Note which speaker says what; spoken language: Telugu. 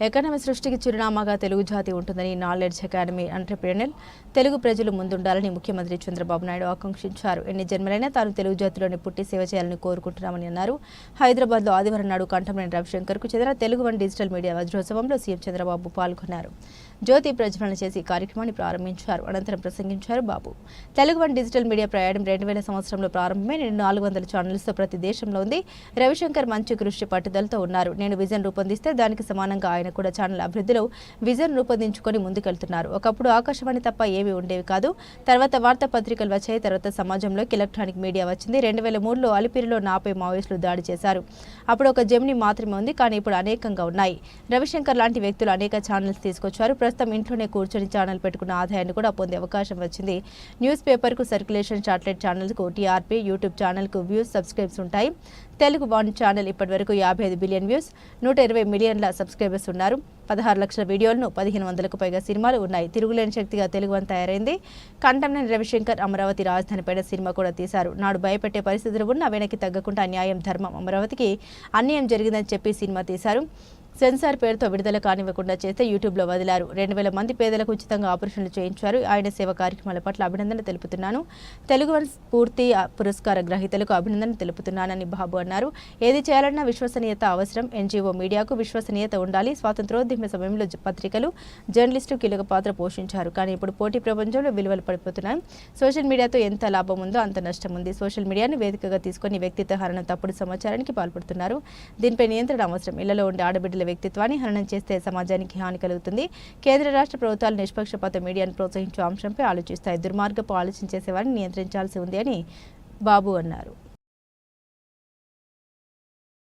Speaker 1: ఎకానమీ సృష్టికి చిరునామాగా తెలుగు జాతి ఉంటుందని నాలెడ్జ్ అకాడమీ ఎంటర్‌ప్రెన్యూర్ తెలుగు ప్రజలు ముందుండాలని ముఖ్యమంత్రి చంద్రబాబు నాయుడు ఆకాంక్షించారు. ఎన్ని జన్మలైనా తాను తెలుగు జాతిలోనే పుట్టి సేవ చేయాలని కోరుకుంటున్నామని అన్నారు. హైదరాబాద్లో ఆదివారం నాడు కంఠంనేని రవిశంకర్కు చెందిన తెలుగు వన్ డిజిటల్ మీడియా వజ్రోత్సవంలో సీఎం చంద్రబాబు పాల్గొన్నారు. జ్యోతి ప్రజ్వలన చేసి కార్యక్రమాన్ని ప్రారంభించారు. అనంతరం ప్రసంగించారు Babu. Telugu one digital media ప్రయాణం 2000 సంవత్సరంలో ప్రారంభమై 400 ఛానల్స్తో ప్రతి దేశంలో ఉంది. రవిశంకర్ మంచి కృషి పట్టుదలతో ఉన్నారు. నేను విజన్ రూపొందిస్తే దానికి సమానంగా ఆయన కూడా ఛానల్ అభివృద్ధిలో విజన్ రూపొందించుకొని ముందుకెళ్తున్నారు. ఒకప్పుడు ఆకాశవాణి తప్ప ఏమీ ఉండేవి కాదు. తర్వాత వార్తాపత్రికలు వచ్చాయి. తర్వాత సమాజంలోకి ఎలక్ట్రానిక్ మీడియా వచ్చింది. 2003లో అలిపిరిలో నాపై మావోయిస్టులు దాడి చేశారు. అప్పుడు ఒక జెమిని మాత్రమే ఉంది, కానీ ఇప్పుడు అనేకంగా ఉన్నాయి. రవిశంకర్ లాంటి వ్యక్తులు అనేక ఛానల్స్ తీసుకొచ్చారు. ప్రస్తుతం ఇంట్లోనే కూర్చొని ఛానల్ పెట్టుకున్న ఆదాయాన్ని కూడా పొందే అవకాశం వచ్చింది. న్యూస్ పేపర్కు సర్క్యులేషన్, శాటిలైట్ ఛానల్కు టీఆర్పీ, యూట్యూబ్ ఛానల్కు వ్యూస్, సబ్స్క్రైబ్స్ ఉంటాయి. తెలుగు వన్ ఛానల్ ఇప్పటివరకు 55 బిలియన్ వ్యూస్, 120 మిలియన్ల సబ్స్క్రైబర్స్ ఉన్నారు. 16 లక్షల వీడియోలను, 1500కు పైగా సినిమాలు ఉన్నాయి. తిరుగులేని శక్తిగా తెలుగు వన్ తయారైంది. కంఠంనేని రవిశంకర్ అమరావతి రాజధానిపైన సినిమా కూడా తీశారు. నాడు భయపెట్టే పరిస్థితులు ఉన్నా వెనక్కి తగ్గకుండా న్యాయం, ధర్మం, అమరావతికి అన్యాయం జరిగిందని చెప్పి సినిమా తీశారు. సెన్సార్ పేరుతో విడుదల కానివ్వకుండా చేస్తే యూట్యూబ్లో వదిలారు. 2000 మంది పేదలకు ఉచితంగా ఆపరేషన్లు చేయించారు. ఆయన సేవ కార్యక్రమాల పట్ల అభినందన తెలుపుతున్నాను. తెలుగు వన్ పూర్తి పురస్కార గ్రహీతలకు అభినందన తెలుపుతున్నానని బాబు అన్నారు. ఏది చేయాలన్నా విశ్వసనీయత అవసరం. ఎన్జీఓ మీడియాకు విశ్వసనీయత ఉండాలి. స్వాతంత్రోద్యమ సమయంలో పత్రికలు, జర్నలిస్టు కీలక పాత్ర పోషించారు. కానీ ఇప్పుడు పోటీ ప్రపంచంలో విలువలు పడిపోతున్నాయి. సోషల్ మీడియాతో ఎంత లాభం ఉందో అంత నష్టం ఉంది. సోషల్ మీడియాను వేదికగా తీసుకుని వ్యక్తిత్వ హరణం, తప్పుడు సమాచారానికి పాల్పడుతున్నారు. దీనిపై నియంత్రణ అవసరం. ఇళ్లలో ఉండే ఆడబిడ్డల వ్యక్తిత్వాన్ని హననం చేస్తే సమాజానికి హాని కలుగుతుంది. కేంద్ర రాష్ట్ర ప్రభుత్వాలు నిష్పక్షపాత మీడియాను ప్రోత్సహించే అంశంపై ఆలోచిస్తాయి. దుర్మార్గపు ఆలోచన చేసేవారిని నియంత్రించాల్సి ఉంది అని బాబు అన్నారు.